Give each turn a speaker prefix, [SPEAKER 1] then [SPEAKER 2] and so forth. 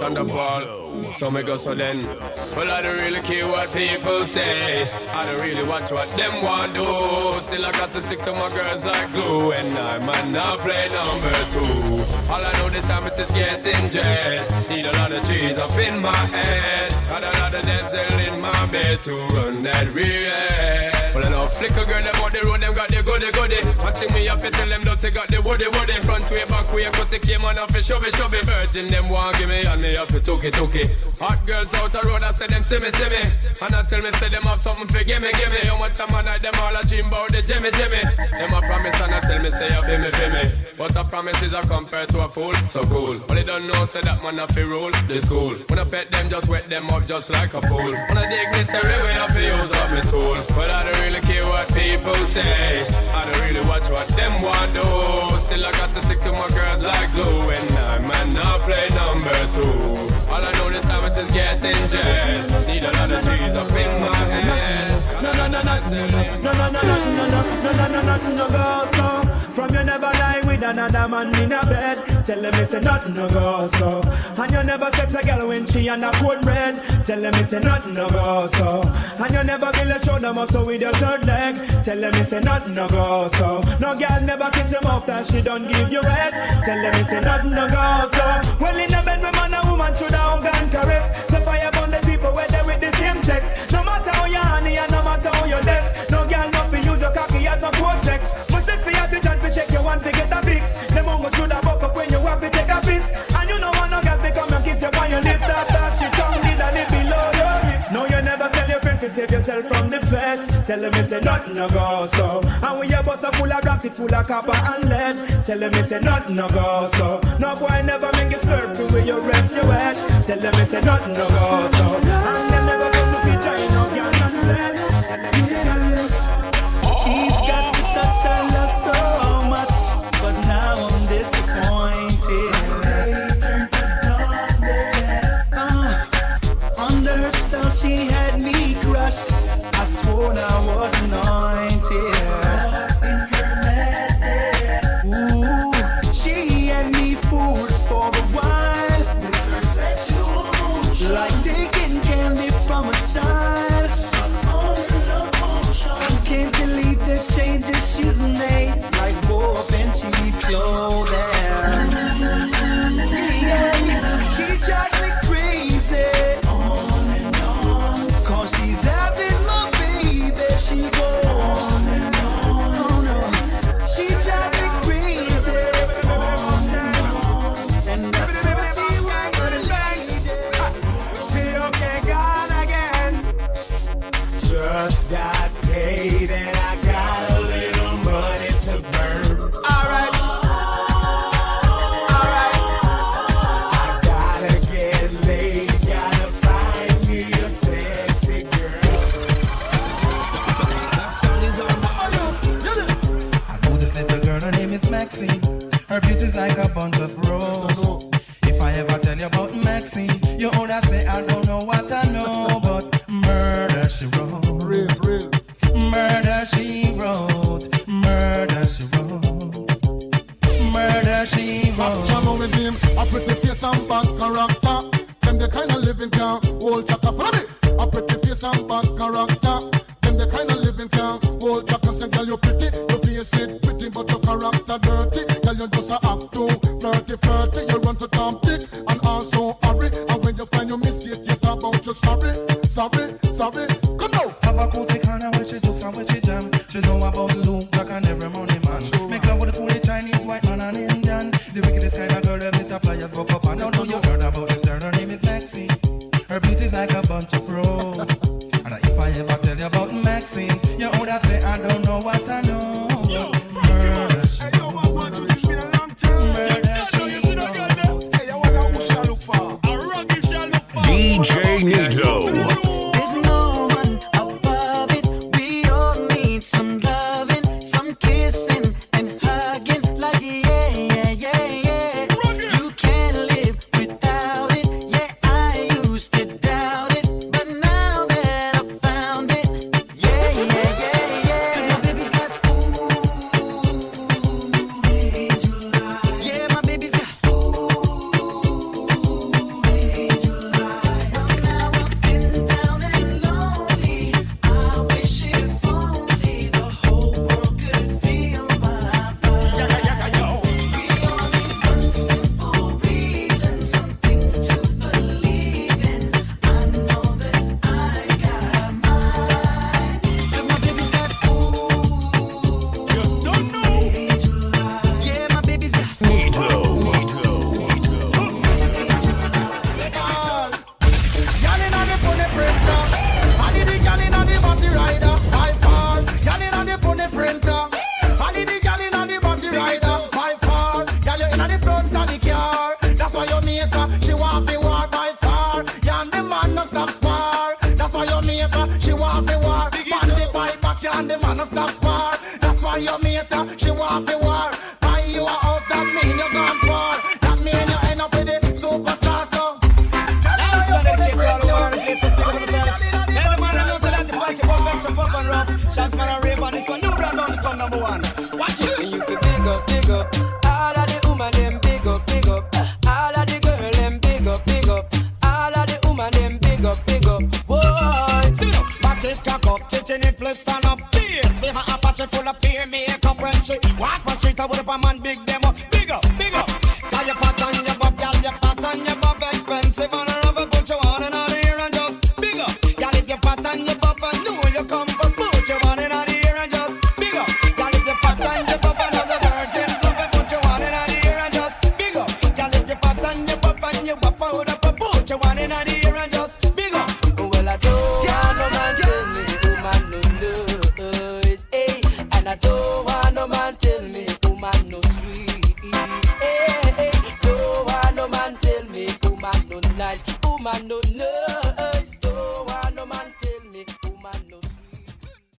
[SPEAKER 1] Thunderball, so me go so then. Well, I don't really care what people say. I don't really watch what them want do. Still I got to stick to my girls like glue. And I might not play number two. All I know the time it is getting jet. Need a lot of trees up in my head. Got a lot of dental in my bed to run that real. Well, I know flicker girl, them on the road, them got the goody. One thing me have to tell them, don't they got the woody. Front way, back way, cut the came on off and shove it. Virgin, them want give me, and me have to took it. Hot girls out the road, I say them see me. And I tell me, say them have something for give me. How much time I night, them all a dream about the Jimmy. Them a promise, and I tell me, say you feel me. But a promise is a compare to a fool, so cool. But they don't know, say that man have to rule the school. When I pet them, just wet them up just like a pool. When I dignitary way, I feel use up my tool. But I don't really care what people say. I don't really watch what them want do. Still I got to stick to my girls like glue. And I might not play number two. All I know the time it is getting jet. Need a lot of trees up in my head. No, go so. From you never lie with another man in a bed. Tell them it's a nothing no go so. And you never sex a girl when she on a cold red. Tell them it's a nothing no go so. And you never feel a shoulder muscle with your third leg. Tell them it's a nothing no go so. No girl never kiss him after she don't give you head. Tell them it's a nothing no go so. Well in a bed, my man and woman should have gone caress. So fire upon the people where they with the same sex. No matter how you honey and no matter how you less. No girl nothing use your cocky as a cortex. Much less for you to judge to check your one to get a fix. Them on should have buck up when you have to take a piss. And you know one no girl to come and kiss you on your lips. After she tongue did a little below your hip. No you never tell your friend to save yourself from the feds. Tell them it's a nothing no go so. And when your bus are full of rocks, it full of copper and lead. Tell them it's a nothing no go so. No boy never make you slurp to where you rest your head. Tell them it's a nothing no go so. And them never go to be trying no girl not less.
[SPEAKER 2] He's got to touch her love so much, but now I'm disappointed. Under her spell she had me crushed. I swore I was anointed. Ooh, she had me fooled for a while, like taking candy from a child. Can't believe the changes she's made, like warp and cheap clothing. Yeah, she drives me crazy. On and on, 'cause she's having my baby. She goes on and on. Oh no, she drives me crazy. On and on, and that's what she wants for the lady.
[SPEAKER 3] Be okay, gone again. Just got paid and I got a little money to burn. Alright. I gotta get laid, gotta find me a sexy girl.
[SPEAKER 2] I know this little girl, her name is Maxine. Her beauty's like a bunch of roses. If I ever tell you about Maxine, you oughta say I don't know what I know, but murder she wrote. Real. Murder she wrote. Murder she wrote. Murder she wrote.
[SPEAKER 4] Trouble with him, a pretty face and bad character. Them the kind of living can hold chaka. Follow me. A pretty face and bad character. Them the kind of living can hold chaka. Say, girl, you pretty, your face it pretty, but your character dirty. Girl, you just a act too flirty. You run to Tom Dick and also hurry. And when you find your mistake, you talk about you sorry. Come now.
[SPEAKER 2] Have a cozy kind of when she jokes and when she jam. She know about Luke Black and every money man. Make love with the coolie Chinese, white man and Indian. The wickedest kind of girl that Mr. Flyers buck up. I don't know you heard about this girl, her name is Maxine. Her beauty's like a bunch of roses. And if I ever tell you about Maxine, you oughta say I don't know what I know. Murder she wrote. Murder she wrote.
[SPEAKER 3] Hey, I wonder who shall look for. A rugged shall look for.
[SPEAKER 5] DJ Nito.
[SPEAKER 6] There's no one above it. We all need some loving, some kissing and hugging. Like yeah. You can't live without it. Yeah, I used to doubt it, but now that I found it, yeah. 'Cause my baby's got
[SPEAKER 4] no stop spar. That's why your mate, she want the war. Buy you a house, that mean you gone far. That mean you end up with the superstar song.
[SPEAKER 3] Now son dedicate to all the one of the places, speak for yourself. Tell the man that knows that you fight your bum, extra pop and rock. Shots man and rave on this one, new brand bound to come number one. Watch it.
[SPEAKER 5] And you feel big up, big up. All of the woman them big up, big up. All of the girl them big up, big up. All of the woman them big up, big up. Boy,
[SPEAKER 3] See me now, back it, cock up, titty nipple, stand up. Bass, me have a Apache full of peer makeup when she walk from street, I would have a man big them up. Big up, big up. Got your pat on your bob, got your pat on your bob, expensive and I love it, put your on and out here and just big up. Got if your pat on your bob and know you come, but put your on and out here and just big up. Got if your pat on your bob and other virgin, love it, put your on and out here and just big up. Got if your pat on your bob and your bob out up, put your on and out here and just big up.
[SPEAKER 5] well I don't want no man tell me woman no noise, eh? And I don't want no man tell me woman no sweet, eh? Don't want no man tell me woman no nice, woman no love.